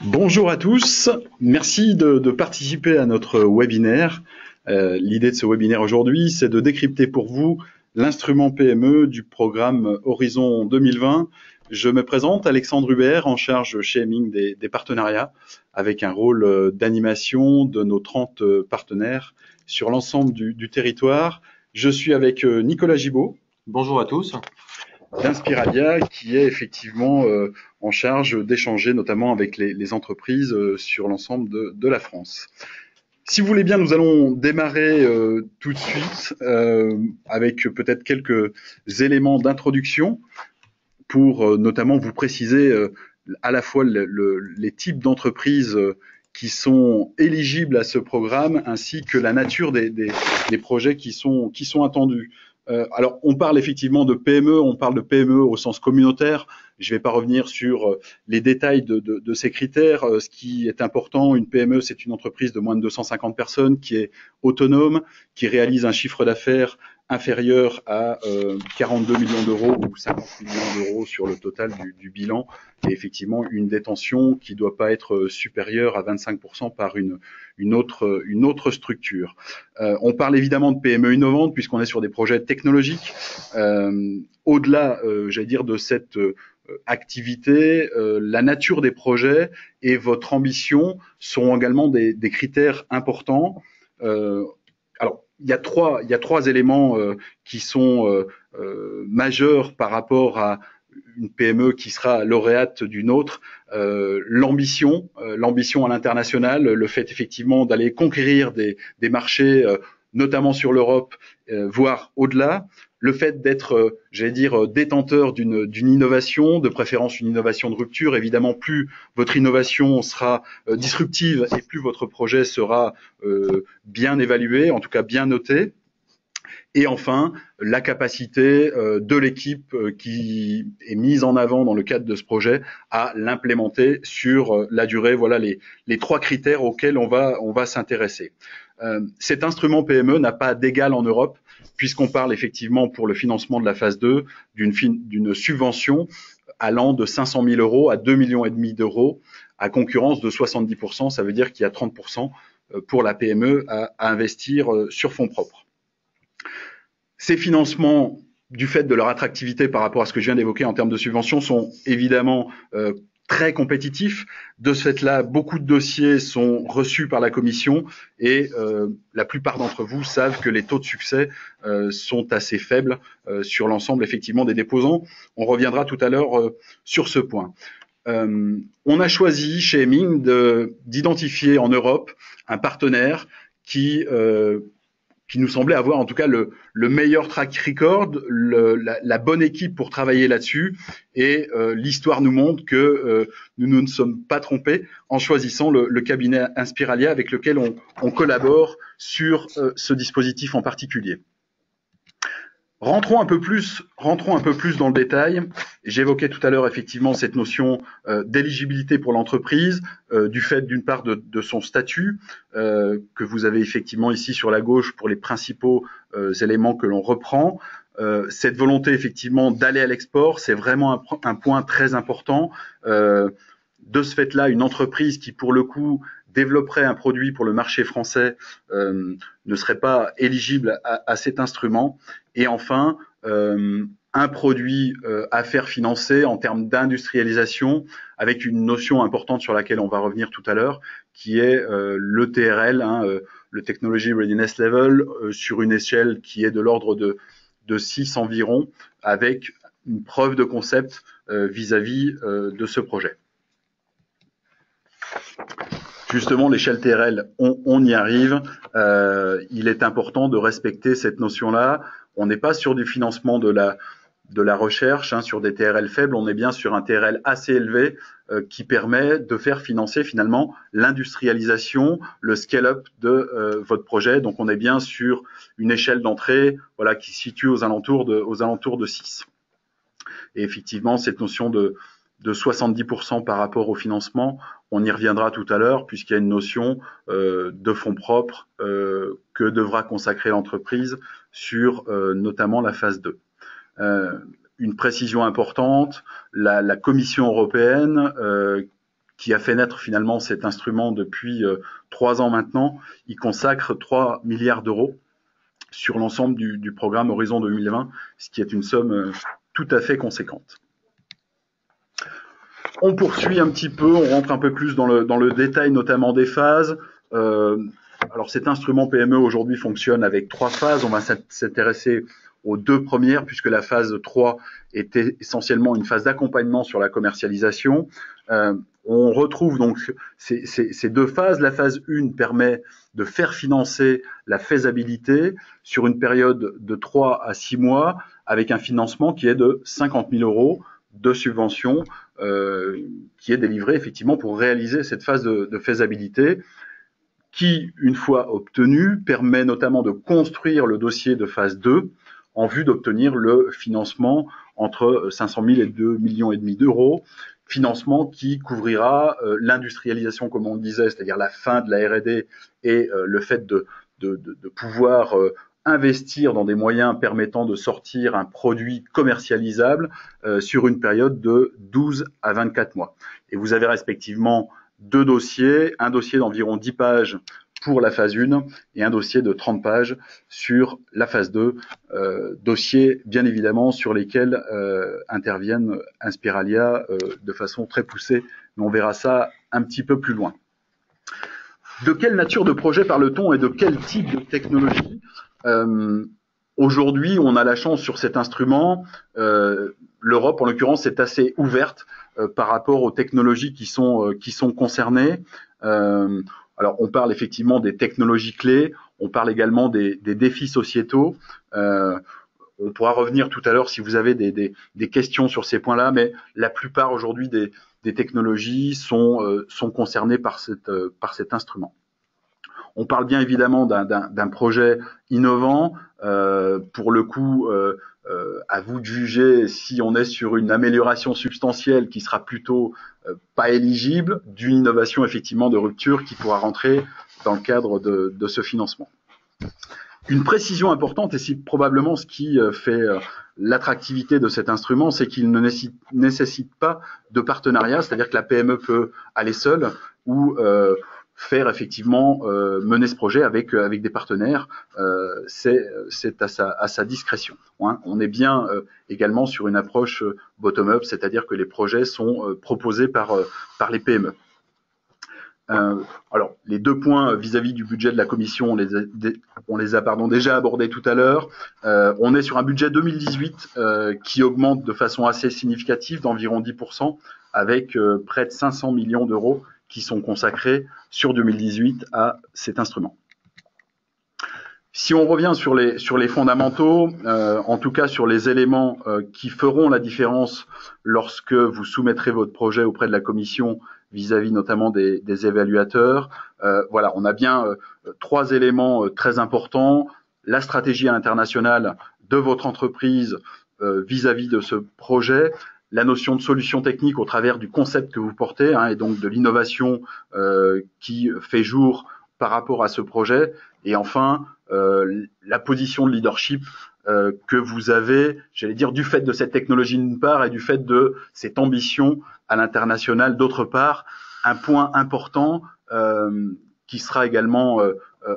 Bonjour à tous, merci de participer à notre webinaire. L'idée de ce webinaire aujourd'hui, c'est de décrypter pour vous l'instrument PME du programme Horizon 2020. Je me présente, Alexandre Hubert, en charge chez Hemming des partenariats, avec un rôle d'animation de nos 30 partenaires sur l'ensemble du territoire. Je suis avec Nicolas Gibaud. Bonjour à tous. D'Inspiralia, qui est effectivement en charge d'échanger notamment avec les entreprises sur l'ensemble de la France. Si vous voulez bien, nous allons démarrer tout de suite avec peut-être quelques éléments d'introduction pour notamment vous préciser à la fois les types d'entreprises qui sont éligibles à ce programme, ainsi que la nature des projets qui sont attendus. Alors, on parle effectivement de PME, on parle de PME au sens communautaire. Je ne vais pas revenir sur les détails de ces critères. Ce qui est important, une PME, c'est une entreprise de moins de 250 personnes qui est autonome, qui réalise un chiffre d'affaires inférieur à 42 millions d'euros ou 50 millions d'euros sur le total du bilan, et effectivement une détention qui ne doit pas être supérieure à 25% par une autre structure. On parle évidemment de PME innovantes puisqu'on est sur des projets technologiques. Au-delà, j'allais dire, de cette activité, la nature des projets et votre ambition sont également des critères importants. Alors, il y a trois éléments qui sont majeurs par rapport à une PME qui sera lauréate d'une autre. L'ambition à l'international, le fait effectivement d'aller conquérir des marchés, notamment sur l'Europe, voire au-delà. Le fait d'être, j'allais dire, détenteur d'une innovation, de préférence une innovation de rupture. Évidemment, plus votre innovation sera disruptive et plus votre projet sera bien évalué, en tout cas bien noté. Et enfin, la capacité de l'équipe qui est mise en avant dans le cadre de ce projet à l'implémenter sur la durée. Voilà les trois critères auxquels on va s'intéresser. Cet instrument PME n'a pas d'égal en Europe, puisqu'on parle effectivement pour le financement de la phase 2 d'une subvention allant de 500 000 euros à 2,5 millions d'euros, à concurrence de 70%. Ça veut dire qu'il y a 30% pour la PME à investir sur fonds propres. Ces financements, du fait de leur attractivité par rapport à ce que je viens d'évoquer en termes de subventions, sont évidemment très compétitifs. De ce fait-là, beaucoup de dossiers sont reçus par la commission et la plupart d'entre vous savent que les taux de succès sont assez faibles sur l'ensemble effectivement des déposants. On reviendra tout à l'heure sur ce point. On a choisi chez Hemming d'identifier en Europe un partenaire qui nous semblait avoir en tout cas le meilleur track record, la bonne équipe pour travailler là-dessus. Et l'histoire nous montre que nous ne nous sommes pas trompés en choisissant le cabinet Inspiralia avec lequel on collabore sur ce dispositif en particulier. Rentrons un peu plus dans le détail. J'évoquais tout à l'heure effectivement cette notion d'éligibilité pour l'entreprise, du fait d'une part de son statut, que vous avez effectivement ici sur la gauche pour les principaux éléments que l'on reprend. Cette volonté effectivement d'aller à l'export, c'est vraiment un point très important. De ce fait-là, une entreprise qui pour le coup développerait un produit pour le marché français ne serait pas éligible à cet instrument. Et enfin, un produit à faire financer en termes d'industrialisation, avec une notion importante sur laquelle on va revenir tout à l'heure, qui est le TRL, le Technology Readiness Level, sur une échelle qui est de l'ordre de 6 environ, avec une preuve de concept vis-à-vis de ce projet. Justement, l'échelle TRL, on y arrive. Il est important de respecter cette notion-là. On n'est pas sur du financement de la recherche, sur des TRL faibles. On est bien sur un TRL assez élevé qui permet de faire financer finalement l'industrialisation, le scale-up de votre projet. Donc, on est bien sur une échelle d'entrée, voilà, qui se situe aux alentours de 6. Et effectivement, cette notion de 70% par rapport au financement, on y reviendra tout à l'heure puisqu'il y a une notion de fonds propres que devra consacrer l'entreprise sur notamment la phase 2. Une précision importante, la Commission européenne qui a fait naître finalement cet instrument depuis 3 ans maintenant, il consacre 3 milliards d'euros sur l'ensemble du programme Horizon 2020, ce qui est une somme tout à fait conséquente. On poursuit un petit peu, on rentre un peu plus dans le détail, notamment des phases. Alors cet instrument PME aujourd'hui fonctionne avec 3 phases. On va s'intéresser aux 2 premières, puisque la phase 3 était essentiellement une phase d'accompagnement sur la commercialisation. On retrouve donc ces 2 phases. La phase 1 permet de faire financer la faisabilité sur une période de 3 à 6 mois avec un financement qui est de 50 000 euros de subvention qui est délivré effectivement pour réaliser cette phase de faisabilité qui, une fois obtenue, permet notamment de construire le dossier de phase 2 en vue d'obtenir le financement entre 500 000 et 2,5 millions d'euros, financement qui couvrira l'industrialisation, comme on le disait, c'est-à-dire la fin de la R&D et le fait de pouvoir investir dans des moyens permettant de sortir un produit commercialisable sur une période de 12 à 24 mois. Et vous avez respectivement 2 dossiers, un dossier d'environ 10 pages pour la phase 1 et un dossier de 30 pages sur la phase 2, dossiers bien évidemment sur lesquels interviennent Inspiralia de façon très poussée, mais on verra ça un petit peu plus loin. De quelle nature de projet parle-t-on et de quel type de technologie? Aujourd'hui, on a la chance sur cet instrument, l'Europe en l'occurrence est assez ouverte par rapport aux technologies qui sont concernées. Alors, on parle effectivement des technologies clés, on parle également des défis sociétaux. On pourra revenir tout à l'heure si vous avez des questions sur ces points-là, mais la plupart aujourd'hui des technologies sont concernées par cet instrument. On parle bien évidemment d'un projet innovant. Pour le coup, à vous de juger si on est sur une amélioration substantielle qui sera plutôt pas éligible, d'une innovation effectivement de rupture qui pourra rentrer dans le cadre de ce financement. Une précision importante, et c'est probablement ce qui fait l'attractivité de cet instrument, c'est qu'il ne nécessite pas de partenariat, c'est-à-dire que la PME peut aller seule ou faire effectivement mener ce projet avec des partenaires, c'est à sa discrétion. Hein. On est bien également sur une approche bottom-up, c'est-à-dire que les projets sont proposés par les PME. Alors, les 2 points vis-à-vis du budget de la Commission, on les a déjà abordés tout à l'heure. On est sur un budget 2018 qui augmente de façon assez significative, d'environ 10%, avec près de 500 millions d'euros qui sont consacrés sur 2018 à cet instrument. Si on revient sur les fondamentaux, en tout cas sur les éléments qui feront la différence lorsque vous soumettrez votre projet auprès de la Commission vis-à-vis notamment des évaluateurs, voilà, on a bien 3 éléments très importants. La stratégie à l'international de votre entreprise vis-à-vis de ce projet, la notion de solution technique au travers du concept que vous portez, hein, et donc de l'innovation qui fait jour par rapport à ce projet, et enfin la position de leadership que vous avez, j'allais dire, du fait de cette technologie d'une part et du fait de cette ambition à l'international d'autre part. Un point important qui sera également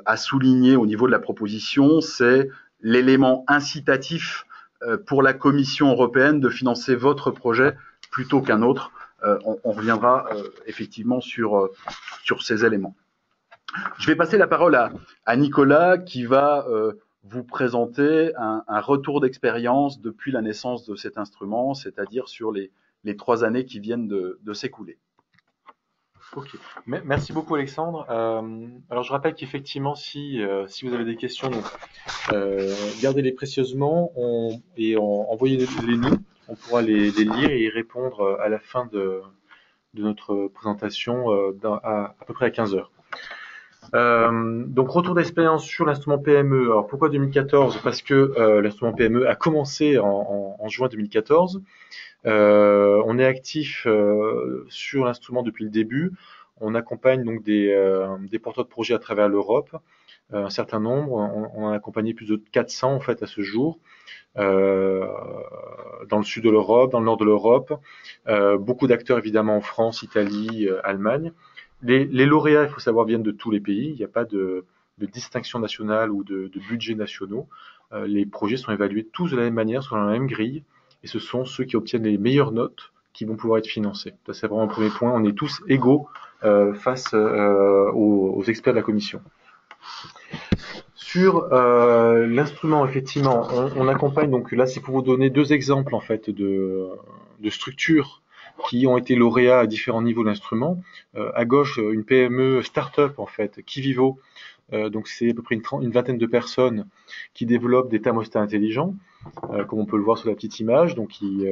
à souligner au niveau de la proposition, c'est l'élément incitatif pour la Commission européenne de financer votre projet plutôt qu'un autre. On reviendra effectivement sur ces éléments. Je vais passer la parole à Nicolas qui va vous présenter un retour d'expérience depuis la naissance de cet instrument, c'est-à-dire sur les 3 années qui viennent de s'écouler. Ok, merci beaucoup Alexandre. Alors je rappelle qu'effectivement si vous avez des questions, gardez-les précieusement et envoyez-les nous. On pourra les lire et y répondre à la fin de notre présentation à peu près à 15 heures. Donc retour d'expérience sur l'instrument PME. Alors pourquoi 2014? Parce que l'instrument PME a commencé en juin 2014. On est actif sur l'instrument depuis le début. On accompagne donc des porteurs de projets à travers l'Europe. un certain nombre. On en a accompagné plus de 400 en fait à ce jour, euh, dans le sud de l'Europe, dans le nord de l'Europe. Beaucoup d'acteurs évidemment en France, Italie, Allemagne. Les lauréats, il faut savoir, viennent de tous les pays. Il n'y a pas de distinction nationale ou de budgets nationaux. Les projets sont évalués tous de la même manière, selon la même grille, et ce sont ceux qui obtiennent les meilleures notes qui vont pouvoir être financés. Ça, c'est vraiment le premier point. On est tous égaux face aux experts de la commission. Sur l'instrument, effectivement, on accompagne, donc là c'est pour vous donner deux exemples en fait de structures qui ont été lauréats à différents niveaux d'instruments. À gauche, une PME start-up en fait, Kivivo. Donc c'est à peu près une vingtaine de personnes qui développent des thermostats intelligents, comme on peut le voir sur la petite image, donc qui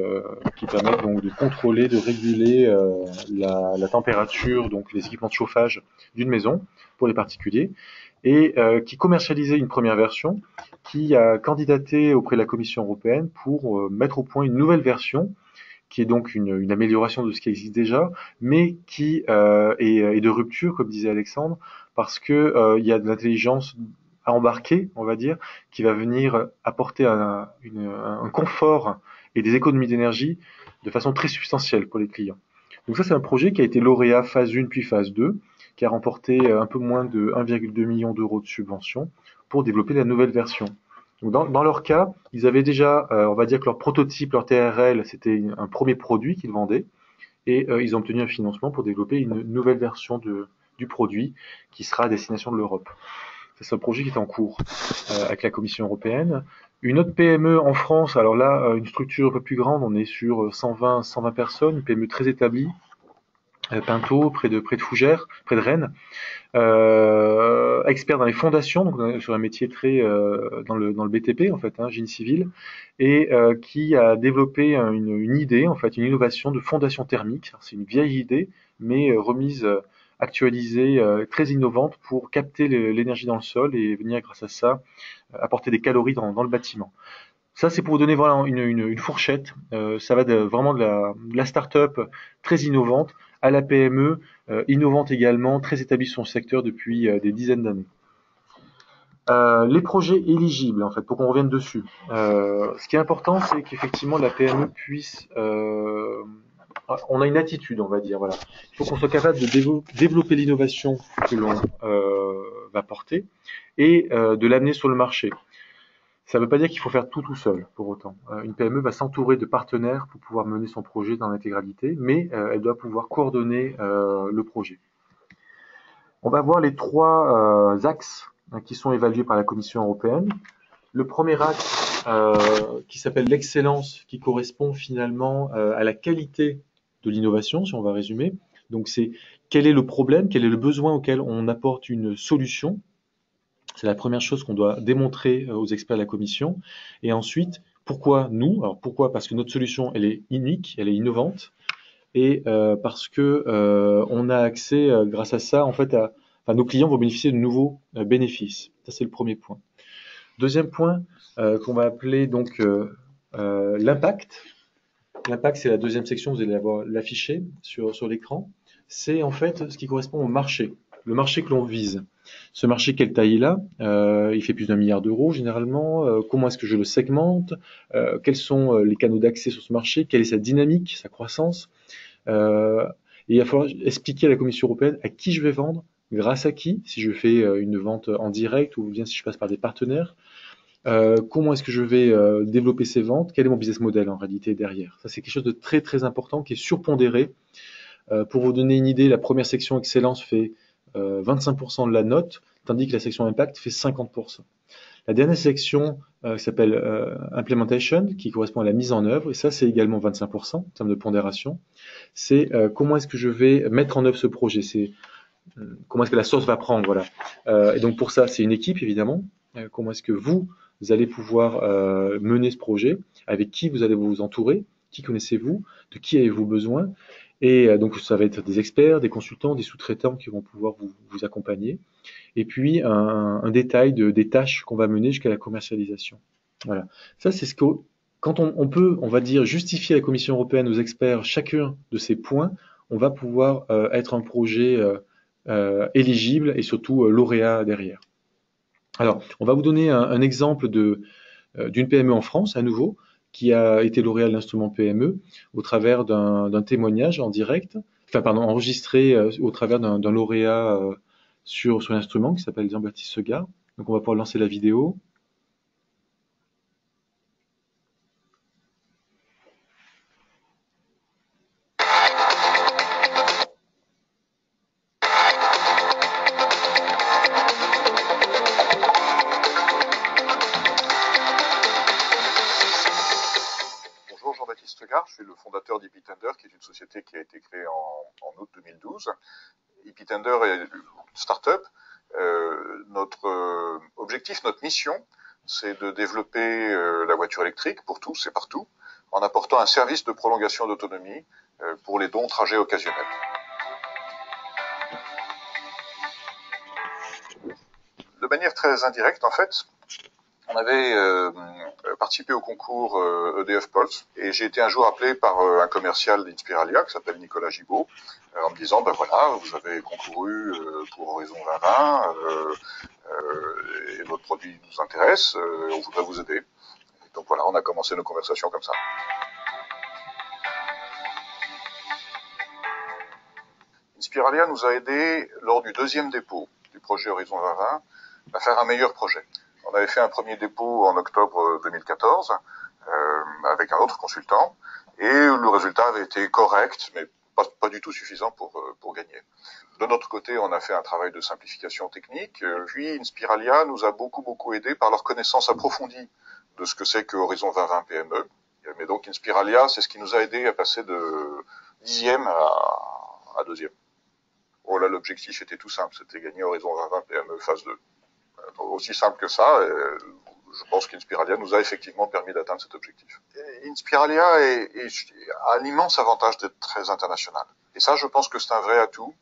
permettent donc de contrôler, de réguler la température, donc les équipements de chauffage d'une maison pour les particuliers, et qui commercialisait une première version, qui a candidaté auprès de la Commission européenne pour mettre au point une nouvelle version, qui est donc une amélioration de ce qui existe déjà, mais qui est de rupture, comme disait Alexandre, parce que il y a de l'intelligence à embarquer, on va dire, qui va venir apporter un confort et des économies d'énergie de façon très substantielle pour les clients. Donc ça, c'est un projet qui a été lauréat phase 1 puis phase 2, qui a remporté un peu moins de 1,2 million d'euros de subventions pour développer la nouvelle version. Donc dans leur cas, ils avaient déjà, on va dire que leur prototype, leur TRL, c'était un premier produit qu'ils vendaient, et ils ont obtenu un financement pour développer une nouvelle version du produit qui sera à destination de l'Europe. C'est un projet qui est en cours avec la Commission européenne. Une autre PME en France, alors là, une structure un peu plus grande, on est sur 120 personnes, une PME très établie, Pinto, près de Fougères, près de Rennes, expert dans les fondations, donc sur un métier très dans le BTP en fait, génie civil, et qui a développé une idée, en fait, une innovation de fondation thermique. C'est une vieille idée, mais remise, actualisée, très innovante pour capter l'énergie dans le sol et venir grâce à ça apporter des calories dans le bâtiment. Ça, c'est pour vous donner voilà une fourchette. Ça va vraiment de la start-up très innovante à la PME, innovante également, très établie sur son secteur depuis des dizaines d'années. Les projets éligibles, en fait, pour qu'on revienne dessus. Ce qui est important, c'est qu'effectivement la PME puisse... on a une attitude, on va dire. Voilà. Il faut qu'on soit capable de développer l'innovation que l'on va porter et de l'amener sur le marché. Ça ne veut pas dire qu'il faut faire tout seul, pour autant. Une PME va s'entourer de partenaires pour pouvoir mener son projet dans l'intégralité, mais elle doit pouvoir coordonner le projet. On va voir les trois axes qui sont évalués par la Commission européenne. Le premier axe, qui s'appelle l'excellence, qui correspond finalement à la qualité de l'innovation, si on va résumer. Donc c'est quel est le problème, quel est le besoin auquel on apporte une solution. C'est la première chose qu'on doit démontrer aux experts de la commission. Et ensuite, pourquoi nous? Alors pourquoi? Parce que notre solution, elle est unique, elle est innovante, et parce que on a accès, grâce à ça, en fait, enfin, nos clients vont bénéficier de nouveaux bénéfices. Ça, c'est le premier point. Deuxième point qu'on va appeler donc l'impact. L'impact, c'est la deuxième section, vous allez l'afficher sur l'écran. C'est en fait ce qui correspond au marché, le marché que l'on vise. Ce marché, quelle taille il a? Il fait plus d'1 milliard d'euros généralement. Comment est-ce que je le segmente? Quels sont les canaux d'accès sur ce marché? Quelle est sa dynamique, sa croissance? Et il va falloir expliquer à la Commission européenne à qui je vais vendre, grâce à qui, si je fais une vente en direct ou bien si je passe par des partenaires. Comment est-ce que je vais développer ces ventes? Quel est mon business model en réalité derrière? Ça, c'est quelque chose de très très important qui est surpondéré. Pour vous donner une idée, la première section excellence fait 25% de la note, tandis que la section impact fait 50%. La dernière section s'appelle implementation, qui correspond à la mise en œuvre, et ça c'est également 25% en termes de pondération. C'est comment est-ce que je vais mettre en œuvre ce projet, c'est comment est-ce que la sauce va prendre, voilà. Et donc pour ça, c'est une équipe évidemment. Comment est-ce que vous allez pouvoir mener ce projet, avec qui vous allez vous entourer, qui connaissez-vous, de qui avez-vous besoin? Et donc ça va être des experts, des consultants, des sous-traitants qui vont pouvoir vous accompagner. Et puis un détail des tâches qu'on va mener jusqu'à la commercialisation. Voilà. Ça, c'est ce que quand on peut, on va dire, justifier à la Commission européenne aux experts chacun de ces points, on va pouvoir être un projet éligible et surtout lauréat derrière. Alors, on va vous donner un exemple d'une PME en France, à nouveau, qui a été lauréat de l'instrument PME au travers d'un témoignage en direct, enfin, pardon, enregistré au travers d'un lauréat sur l'instrument qui s'appelle Jean-Baptiste Segard. Donc, on va pouvoir lancer la vidéo. Bonjour, Jean-Baptiste Segard, je suis le fondateur d'EPitender, qui est une société qui a été créée en août 2012. EPitender est une start-up. Notre objectif, notre mission, c'est de développer la voiture électrique pour tous et partout, en apportant un service de prolongation d'autonomie pour les dons trajets occasionnels. De manière très indirecte, en fait, on avait participé au concours EDF Pulse et j'ai été un jour appelé par un commercial d'Inspiralia qui s'appelle Nicolas Gibault en me disant ben voilà, vous avez concouru pour Horizon 2020 et votre produit nous intéresse, on voudrait vous aider. Et donc voilà, on a commencé nos conversations comme ça. Inspiralia nous a aidés lors du deuxième dépôt du projet Horizon 2020 à faire un meilleur projet. On avait fait un premier dépôt en octobre 2014 avec un autre consultant et le résultat avait été correct, mais pas du tout suffisant pour gagner. De notre côté, on a fait un travail de simplification technique. Puis Inspiralia nous a beaucoup aidé par leur connaissance approfondie de ce que c'est que Horizon 2020 PME. Mais donc Inspiralia, c'est ce qui nous a aidé à passer de 10e à 2e. Oh là, l'objectif était tout simple, c'était gagner Horizon 2020 PME phase 2. Aussi simple que ça, je pense qu'Inspiralia nous a effectivement permis d'atteindre cet objectif. Inspiralia a un immense avantage d'être très international. Et ça, je pense que c'est un vrai atout.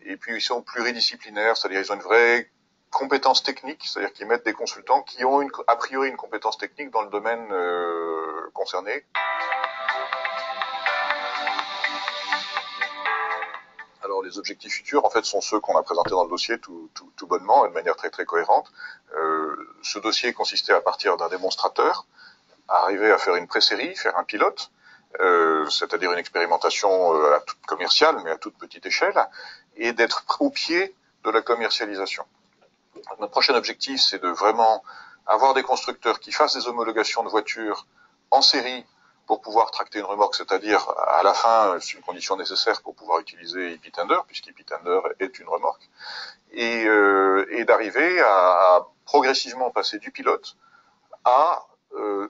Et puis, ils sont pluridisciplinaires, c'est-à-dire ils ont une vraie compétence technique, c'est-à-dire qu'ils mettent des consultants qui ont a priori une compétence technique dans le domaine concerné. Alors les objectifs futurs, en fait, sont ceux qu'on a présentés dans le dossier tout bonnement et de manière très cohérente. Ce dossier consistait à partir d'un démonstrateur, à arriver à faire une pré-série, faire un pilote, c'est-à-dire une expérimentation à toute commerciale, mais à toute petite échelle, et d'être au pied de la commercialisation. Notre prochain objectif, c'est de vraiment avoir des constructeurs qui fassent des homologations de voitures en série pour pouvoir tracter une remorque, c'est-à-dire à la fin, c'est une condition nécessaire pour pouvoir utiliser EPitender, puisqu'EPitender est une remorque, et d'arriver à progressivement passer du pilote à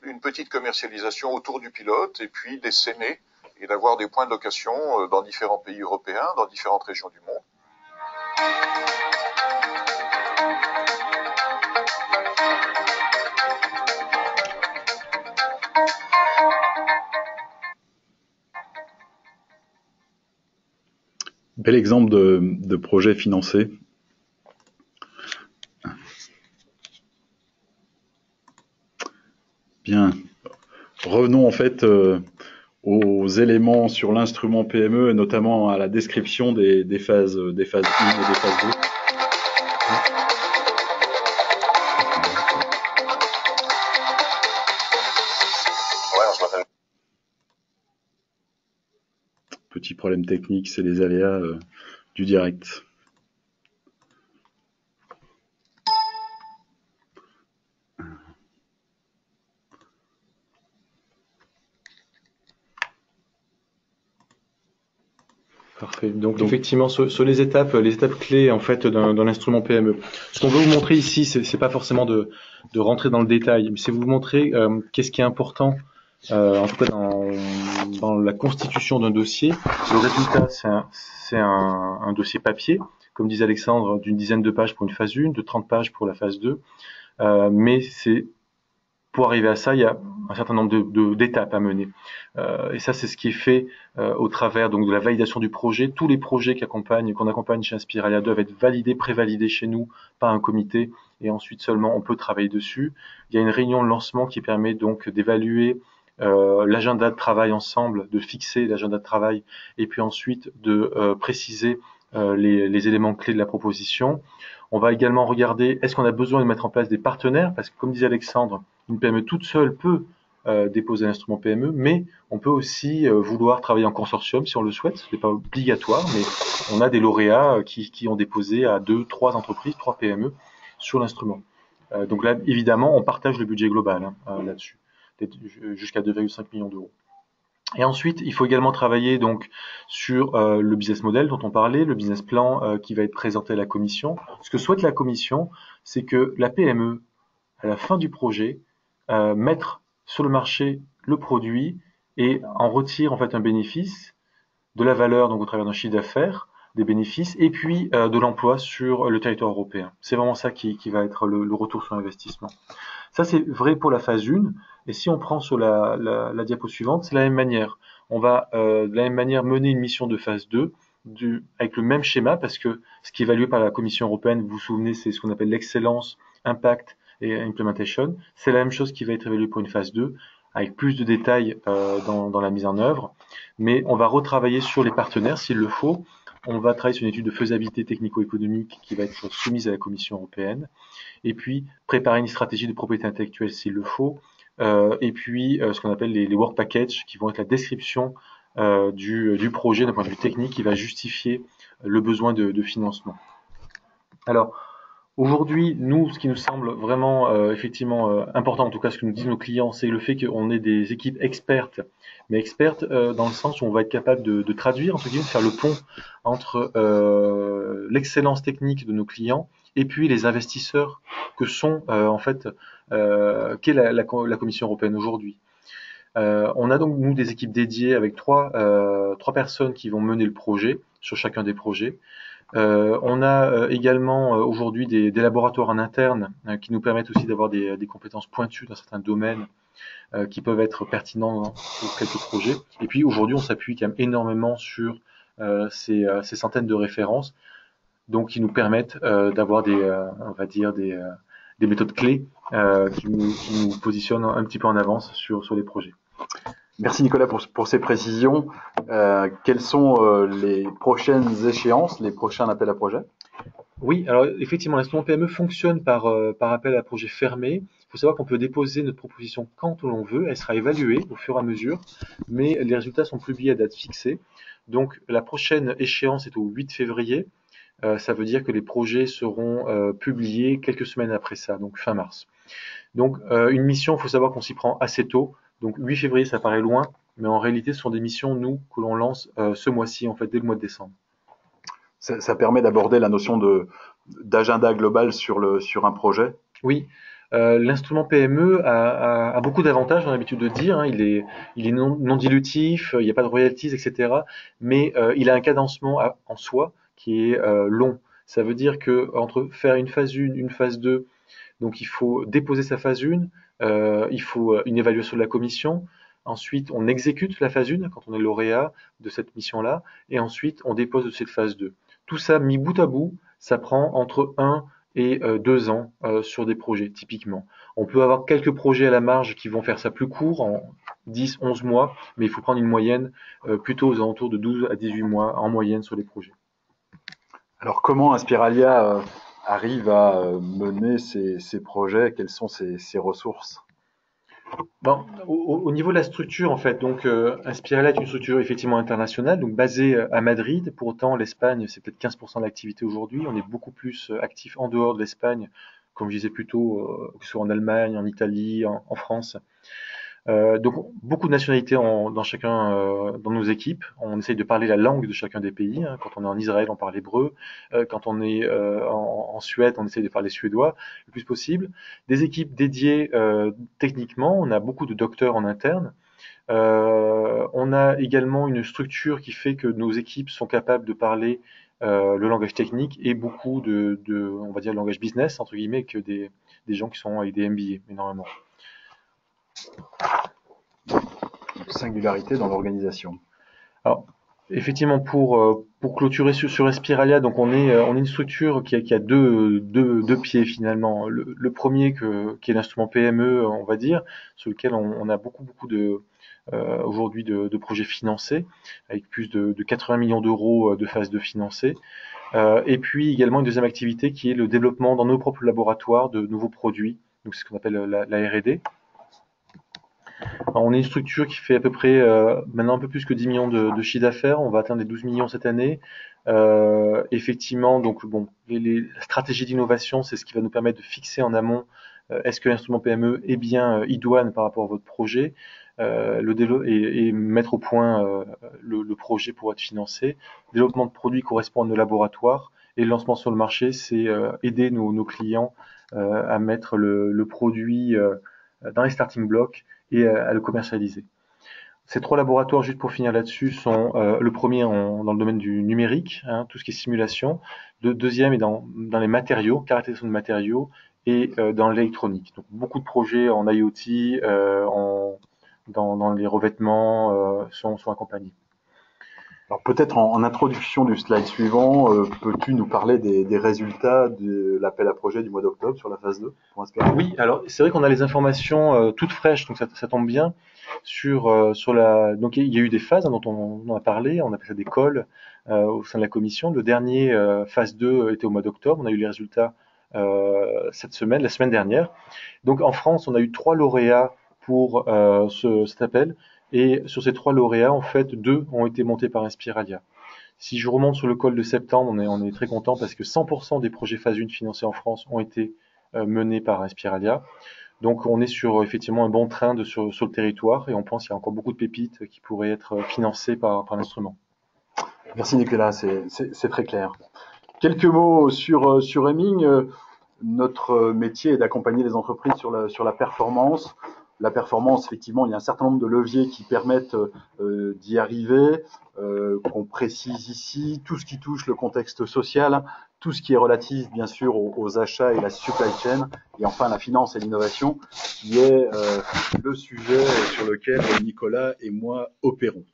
une petite commercialisation autour du pilote, et puis d'essaimer et d'avoir des points de location dans différents pays européens, dans différentes régions du monde. Bel exemple de projet financé. Bien. Revenons en fait aux éléments sur l'instrument PME et notamment à la description des phases 1 et des phases 2. Petit problème technique, c'est les aléas du direct. Parfait. Donc effectivement, sur les étapes clés en fait d'un instrument PME. Ce qu'on veut vous montrer ici, c'est pas forcément de rentrer dans le détail, mais c'est vous montrer qu'est-ce qui est important, en tout cas dans la constitution d'un dossier. Le résultat, c'est un dossier papier, comme disait Alexandre, d'une dizaine de pages pour une phase 1, de 30 pages pour la phase 2. Mais pour arriver à ça, il y a un certain nombre d'étapes à mener. Et ça, c'est ce qui est fait au travers donc de la validation du projet. Tous les projets qu'on accompagne chez Inspiralia doivent être validés, prévalidés chez nous par un comité, et ensuite seulement on peut travailler dessus. Il y a une réunion de lancement qui permet donc d'évaluer l'agenda de travail ensemble, de fixer l'agenda de travail, et puis ensuite de préciser les éléments clés de la proposition. On va également regarder est-ce qu'on a besoin de mettre en place des partenaires, parce que comme disait Alexandre, une PME toute seule peut déposer un instrument PME, mais on peut aussi vouloir travailler en consortium si on le souhaite. Ce n'est pas obligatoire, mais on a des lauréats qui ont déposé à 2, 3 entreprises, 3 PME sur l'instrument. Donc là, évidemment, on partage le budget global là-dessus, jusqu'à 2,5 millions d'euros. Et ensuite, il faut également travailler donc sur le business model dont on parlait, le business plan qui va être présenté à la commission. Ce que souhaite la commission, c'est que la PME, à la fin du projet, mettre sur le marché le produit et en retire en fait un bénéfice, de la valeur donc au travers d'un chiffre d'affaires, des bénéfices et puis de l'emploi sur le territoire européen. C'est vraiment ça qui va être le retour sur investissement. Ça, c'est vrai pour la phase 1. Et si on prend sur la diapo suivante, c'est la même manière. On va de la même manière mener une mission de phase 2 avec le même schéma, parce que ce qui est évalué par la Commission européenne, vous vous souvenez, c'est ce qu'on appelle l'excellence, impact et implementation. C'est la même chose qui va être évaluée pour une phase 2, avec plus de détails dans la mise en œuvre. Mais on va retravailler sur les partenaires s'il le faut. On va travailler sur une étude de faisabilité technico-économique qui va être soumise à la Commission européenne. Et puis préparer une stratégie de propriété intellectuelle s'il le faut, et puis ce qu'on appelle les work packages, qui vont être la description du projet d'un point de vue technique qui va justifier le besoin de financement. Alors, aujourd'hui, nous, ce qui nous semble vraiment effectivement important, en tout cas ce que nous disent nos clients, c'est le fait qu'on ait des équipes expertes, mais expertes dans le sens où on va être capable de traduire, entre guillemets, de faire le pont entre l'excellence technique de nos clients et puis les investisseurs que sont en fait qu'est la Commission européenne aujourd'hui. On a donc nous des équipes dédiées avec trois personnes qui vont mener le projet sur chacun des projets. On a également aujourd'hui des laboratoires en interne qui nous permettent aussi d'avoir des compétences pointues dans certains domaines qui peuvent être pertinents pour quelques projets. Et puis aujourd'hui, on s'appuie quand même énormément sur ces centaines de références, donc qui nous permettent d'avoir on va dire des méthodes clés qui nous positionnent un petit peu en avance sur les projets. Merci Nicolas pour ces précisions. Quelles sont les prochaines échéances, les prochains appels à projets? Oui, alors effectivement, l'instrument PME fonctionne par appel à projet fermé. Il faut savoir qu'on peut déposer notre proposition quand l'on veut. Elle sera évaluée au fur et à mesure, mais les résultats sont publiés à date fixée. Donc la prochaine échéance est au 8 février. Ça veut dire que les projets seront publiés quelques semaines après ça, donc fin mars. Donc une mission, il faut savoir qu'on s'y prend assez tôt. Donc 8 février, ça paraît loin, mais en réalité, ce sont des missions, nous, que l'on lance ce mois-ci, en fait, dès le mois de décembre. Ça permet d'aborder la notion d'agenda global sur un projet. Oui, l'instrument PME a beaucoup d'avantages, on a l'habitude de dire. Hein. Il est non dilutif, il n'y a pas de royalties, etc. Mais il a un cadencement en soi qui est long. Ça veut dire que entre faire une phase 1, une phase 2, donc il faut déposer sa phase 1, il faut une évaluation de la commission. Ensuite, on exécute la phase 1 quand on est lauréat de cette mission-là, et ensuite on dépose cette phase 2. Tout ça mis bout à bout, ça prend entre 1 et 2 ans sur des projets, typiquement. On peut avoir quelques projets à la marge qui vont faire ça plus court, en 10, 11 mois, mais il faut prendre une moyenne plutôt aux alentours de 12 à 18 mois en moyenne sur les projets. Alors comment Inspiralia arrive à mener ces projets? Quelles sont ses ressources? Bon, au niveau de la structure, en fait, donc Inspiralia est une structure effectivement internationale, donc basée à Madrid. Pour autant, l'Espagne, c'est peut-être 15% de l'activité aujourd'hui. On est beaucoup plus actif en dehors de l'Espagne, comme je disais plus tôt, que ce soit en Allemagne, en Italie, en France. Donc beaucoup de nationalités dans dans nos équipes. On essaye de parler la langue de chacun des pays. Hein. Quand on est en Israël, on parle hébreu. Quand on est en Suède, on essaye de parler suédois le plus possible. Des équipes dédiées techniquement. On a beaucoup de docteurs en interne. On a également une structure qui fait que nos équipes sont capables de parler le langage technique et beaucoup on va dire, le langage business, entre guillemets, que des gens qui sont avec des MBA, énormément. Singularité dans l'organisation. Alors, effectivement, pour clôturer sur Respiralia, donc on est une structure qui a deux pieds finalement. Le premier qui est l'instrument PME, on va dire, sur lequel on a beaucoup aujourd'hui de projets financés, avec plus de 80 millions d'euros de phase 2 financée. Et puis également une deuxième activité qui est le développement dans nos propres laboratoires de nouveaux produits, donc c'est ce qu'on appelle la R&D. On est une structure qui fait à peu près maintenant un peu plus que 10 millions de chiffre d'affaires. On va atteindre les 12 millions cette année. Effectivement, donc bon, les stratégies d'innovation, c'est ce qui va nous permettre de fixer en amont est-ce que l'instrument PME est bien idoine par rapport à votre projet, et mettre au point le projet pour être financé. Le développement de produits correspond à nos laboratoires et le lancement sur le marché, c'est aider nos clients à mettre le produit dans les starting blocks et à le commercialiser. Ces 3 laboratoires, juste pour finir là-dessus, sont le premier dans le domaine du numérique, tout ce qui est simulation. Le deuxième est dans les matériaux, caractérisation de matériaux, et dans l'électronique. Donc beaucoup de projets en IoT, dans les revêtements sont accompagnés. Alors peut-être en introduction du slide suivant, peux-tu nous parler des résultats de l'appel à projet du mois d'octobre sur la phase 2 pour Inspiralia? Oui, alors c'est vrai qu'on a les informations toutes fraîches, donc ça tombe bien. Donc il y a eu des phases dont on a parlé, on appelle ça des calls au sein de la commission. Le dernier phase 2 était au mois d'octobre, on a eu les résultats cette semaine, la semaine dernière. Donc en France, on a eu 3 lauréats pour cet appel. Et sur ces 3 lauréats, en fait, 2 ont été montés par Inspiralia. Si je remonte sur le call de septembre, on est très content parce que 100% des projets phase 1 financés en France ont été menés par Inspiralia. Donc on est sur effectivement un bon train sur le territoire et on pense qu'il y a encore beaucoup de pépites qui pourraient être financées par l'instrument. Merci Nicolas, c'est très clair. Quelques mots sur Hemming. Notre métier est d'accompagner les entreprises sur la performance. La performance, effectivement, il y a un certain nombre de leviers qui permettent d'y arriver, qu'on précise ici, tout ce qui touche le contexte social, tout ce qui est relatif, bien sûr, aux achats et la supply chain, et enfin la finance et l'innovation, qui est le sujet sur lequel Nicolas et moi opérons.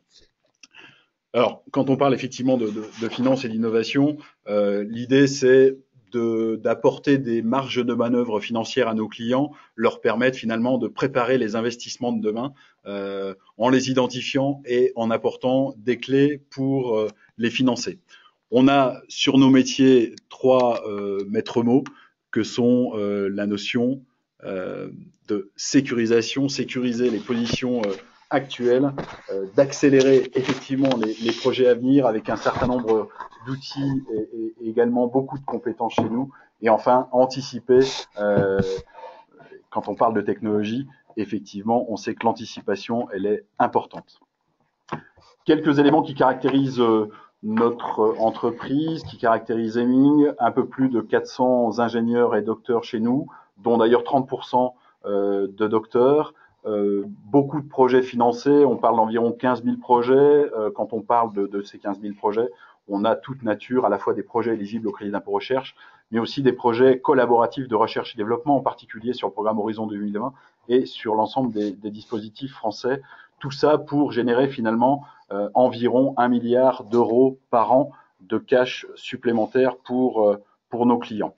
Alors, quand on parle effectivement de finance et d'innovation, l'idée c'est d'apporter des marges de manœuvre financières à nos clients, leur permettre finalement de préparer les investissements de demain en les identifiant et en apportant des clés pour les financer. On a sur nos métiers 3 maîtres mots que sont la notion de sécurisation, sécuriser les positions actuelles, d'accélérer effectivement les projets à venir avec un certain nombre d'outils et également beaucoup de compétences chez nous. Et enfin, anticiper, quand on parle de technologie, effectivement, on sait que l'anticipation, elle est importante. Quelques éléments qui caractérisent notre entreprise, qui caractérisent Hemming, un peu plus de 400 ingénieurs et docteurs chez nous, dont d'ailleurs 30% de docteurs. Beaucoup de projets financés, on parle d'environ 15 000 projets. Quand on parle de ces 15 000 projets, on a toute nature, à la fois des projets éligibles au crédit d'impôt recherche, mais aussi des projets collaboratifs de recherche et développement, en particulier sur le programme Horizon 2020 et sur l'ensemble des dispositifs français. Tout ça pour générer finalement environ 1 milliard d'euros par an de cash supplémentaire pour nos clients.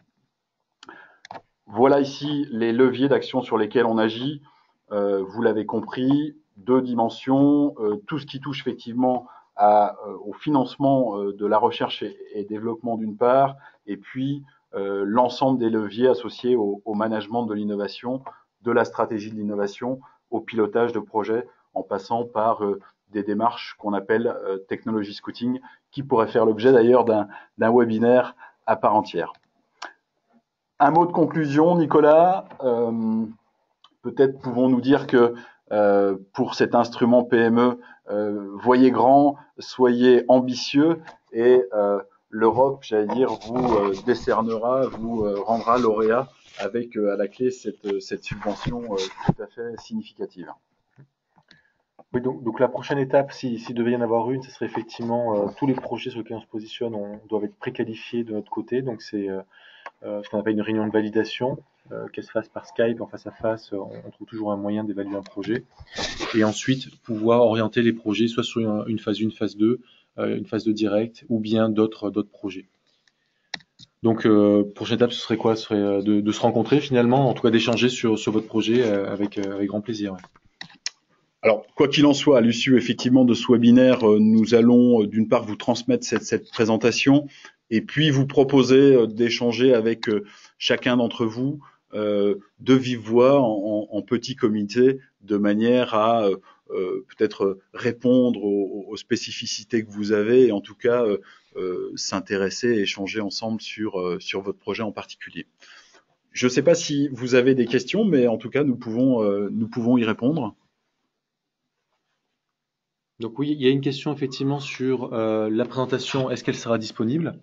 Voilà ici les leviers d'action sur lesquels on agit. Vous l'avez compris, 2 dimensions, tout ce qui touche effectivement au financement de la recherche et développement d'une part, et puis l'ensemble des leviers associés au management de l'innovation, de la stratégie de l'innovation, au pilotage de projets, en passant par des démarches qu'on appelle technology scouting, qui pourraient faire l'objet d'ailleurs d'un webinaire à part entière. Un mot de conclusion, Nicolas. Peut-être pouvons-nous dire que pour cet instrument PME, voyez grand, soyez ambitieux et l'Europe, j'allais dire, vous décernera, vous rendra lauréat avec à la clé cette subvention tout à fait significative. Oui, donc la prochaine étape, s'il devait y en avoir une, ce serait effectivement tous les projets sur lesquels on se positionne doivent être préqualifiés de notre côté. Donc c'est ce qu'on appelle une réunion de validation, qu'elle se fasse par Skype, en face à face, on trouve toujours un moyen d'évaluer un projet. Et ensuite, pouvoir orienter les projets soit sur une phase 1, phase 2, une phase de direct, ou bien d'autres projets. Donc, prochaine étape, ce serait quoi? Ce serait de se rencontrer finalement, en tout cas d'échanger sur votre projet avec grand plaisir. Ouais. Alors, quoi qu'il en soit, à l'issue effectivement de ce webinaire, nous allons d'une part vous transmettre cette présentation et puis vous proposer d'échanger avec chacun d'entre vous de vive voix en petit comité de manière à peut-être répondre aux spécificités que vous avez et en tout cas s'intéresser et échanger ensemble sur votre projet en particulier. Je ne sais pas si vous avez des questions, mais en tout cas, nous pouvons y répondre. Donc oui, il y a une question effectivement sur la présentation. Est-ce qu'elle sera disponible?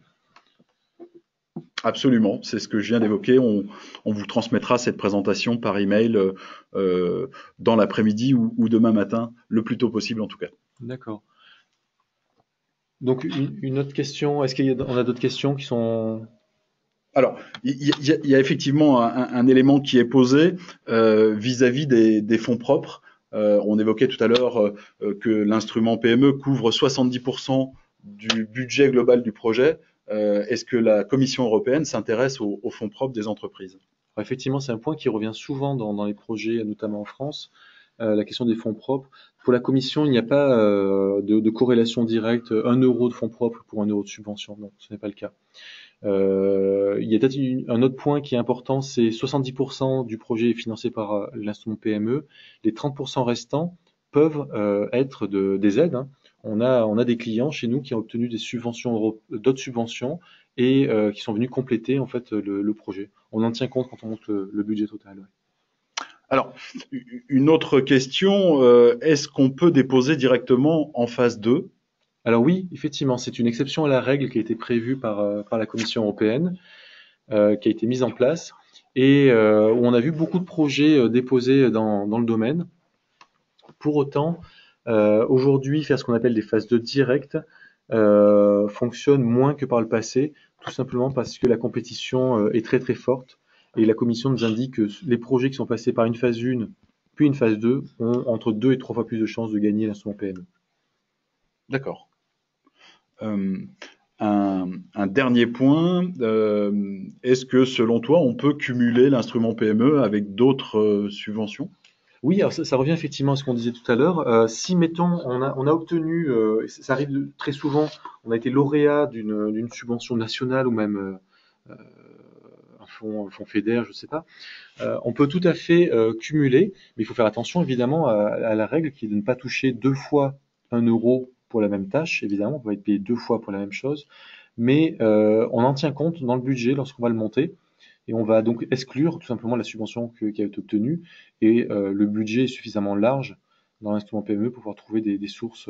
Absolument, c'est ce que je viens d'évoquer. On vous transmettra cette présentation par email dans l'après-midi ou demain matin, le plus tôt possible en tout cas. D'accord. Donc une autre question. Est-ce qu'on a d'autres questions qui sont... Alors, il y a effectivement un élément qui est posé vis-à-vis des fonds propres. On évoquait tout à l'heure que l'instrument PME couvre 70% du budget global du projet. Est-ce que la Commission européenne s'intéresse aux fonds propres des entreprises? Alors, effectivement, c'est un point qui revient souvent dans les projets, notamment en France, la question des fonds propres. Pour la Commission, il n'y a pas de corrélation directe, 1 euro de fonds propres pour 1 euro de subvention. Non, ce n'est pas le cas. Il y a peut-être un autre point qui est important, c'est 70% du projet est financé par l'instrument PME. Les 30% restants peuvent être des aides, hein. On a des clients chez nous qui ont obtenu des subventions, d'autres subventions et qui sont venus compléter en fait le projet. On en tient compte quand on monte le budget total. Ouais. Alors, une autre question, est-ce qu'on peut déposer directement en phase 2? Alors oui, effectivement, c'est une exception à la règle qui a été prévue par la Commission européenne, qui a été mise en place et où on a vu beaucoup de projets déposés dans le domaine. Pour autant, aujourd'hui, faire ce qu'on appelle des phases de direct fonctionne moins que par le passé, tout simplement parce que la compétition est très très forte et la Commission nous indique que les projets qui sont passés par une phase 1 puis une phase 2 ont entre 2 et 3 fois plus de chances de gagner l'instrument PME. D'accord. Un dernier point, est-ce que selon toi, on peut cumuler l'instrument PME avec d'autres subventions? Oui, alors ça revient effectivement à ce qu'on disait tout à l'heure. Si, mettons, on a obtenu, ça arrive très souvent, on a été lauréat d'une subvention nationale ou même un fonds FEDER, je ne sais pas, on peut tout à fait cumuler, mais il faut faire attention évidemment à la règle qui est de ne pas toucher 2 fois 1 euro pour la même tâche. Évidemment, on va être payé 2 fois pour la même chose, mais on en tient compte dans le budget lorsqu'on va le monter. Et on va donc exclure tout simplement la subvention qui a été obtenue. Et le budget est suffisamment large dans l'instrument PME pour pouvoir trouver des sources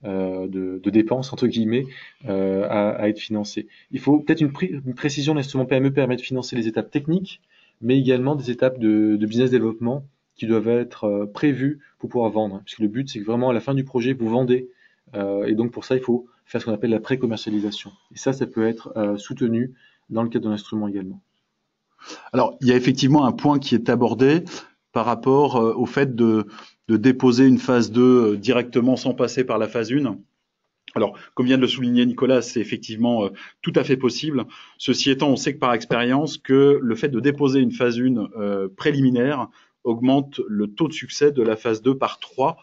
de dépenses, entre guillemets, à être financées. Il faut peut-être une précision, l'instrument PME permet de financer les étapes techniques, mais également des étapes de business développement qui doivent être prévues pour pouvoir vendre. Parce que le but, c'est que vraiment à la fin du projet, vous vendez. Et donc pour ça, il faut faire ce qu'on appelle la pré-commercialisation. Et ça peut être soutenu dans le cadre de l'instrument également. Alors, il y a effectivement un point qui est abordé par rapport au fait de déposer une phase 2 directement sans passer par la phase 1. Alors, comme vient de le souligner Nicolas, c'est effectivement tout à fait possible. Ceci étant, on sait que par expérience que le fait de déposer une phase 1 préliminaire augmente le taux de succès de la phase 2 par 3,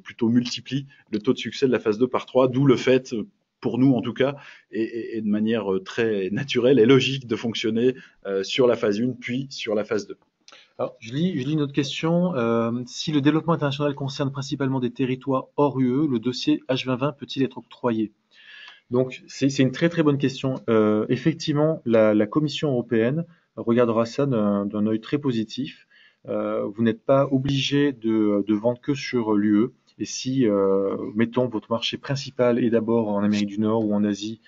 plutôt multiplie le taux de succès de la phase 2 par 3, d'où le fait, pour nous en tout cas, et de manière très naturelle et logique de fonctionner sur la phase 1 puis sur la phase 2. Alors, je lis une autre question. Si le développement international concerne principalement des territoires hors UE, le dossier H2020 peut-il être octroyé? Donc, c'est une très très bonne question. Effectivement, la Commission européenne regardera ça d'un œil très positif. Vous n'êtes pas obligé de vendre que sur l'UE. Et si, mettons, votre marché principal est d'abord en Amérique du Nord ou en Asie,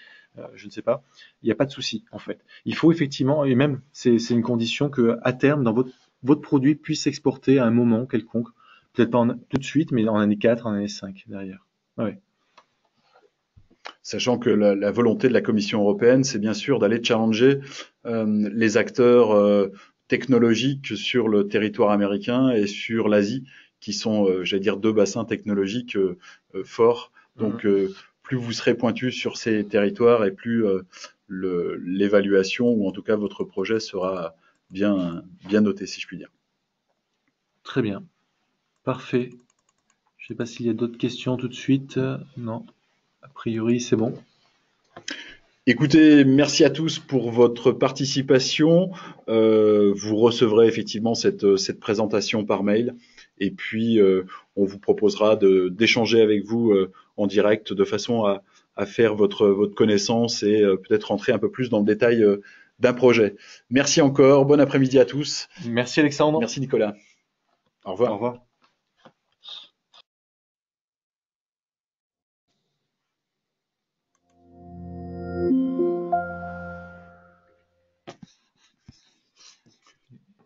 je ne sais pas, il n'y a pas de souci en fait. Il faut effectivement, et même c'est une condition que à terme, dans votre produit puisse s'exporter à un moment quelconque, peut-être pas tout de suite, mais en année 4, en année 5 derrière. Ouais. Sachant que la volonté de la Commission européenne, c'est bien sûr d'aller challenger les acteurs technologiques sur le territoire américain et sur l'Asie, qui sont, j'allais dire, deux bassins technologiques forts. Donc, plus vous serez pointu sur ces territoires et plus l'évaluation, ou en tout cas votre projet, sera bien noté, si je puis dire. Très bien. Parfait. Je ne sais pas s'il y a d'autres questions tout de suite. Non, a priori c'est bon. Écoutez, merci à tous pour votre participation. Vous recevrez effectivement cette présentation par mail et puis on vous proposera d'échanger avec vous en direct de façon à faire votre connaissance et peut-être rentrer un peu plus dans le détail d'un projet. Merci encore, bon après-midi à tous. Merci Alexandre. Merci Nicolas. Au revoir. Au revoir.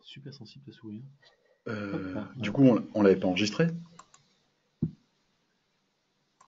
Super sensible ta souris. Du coup, on l'avait pas enregistré?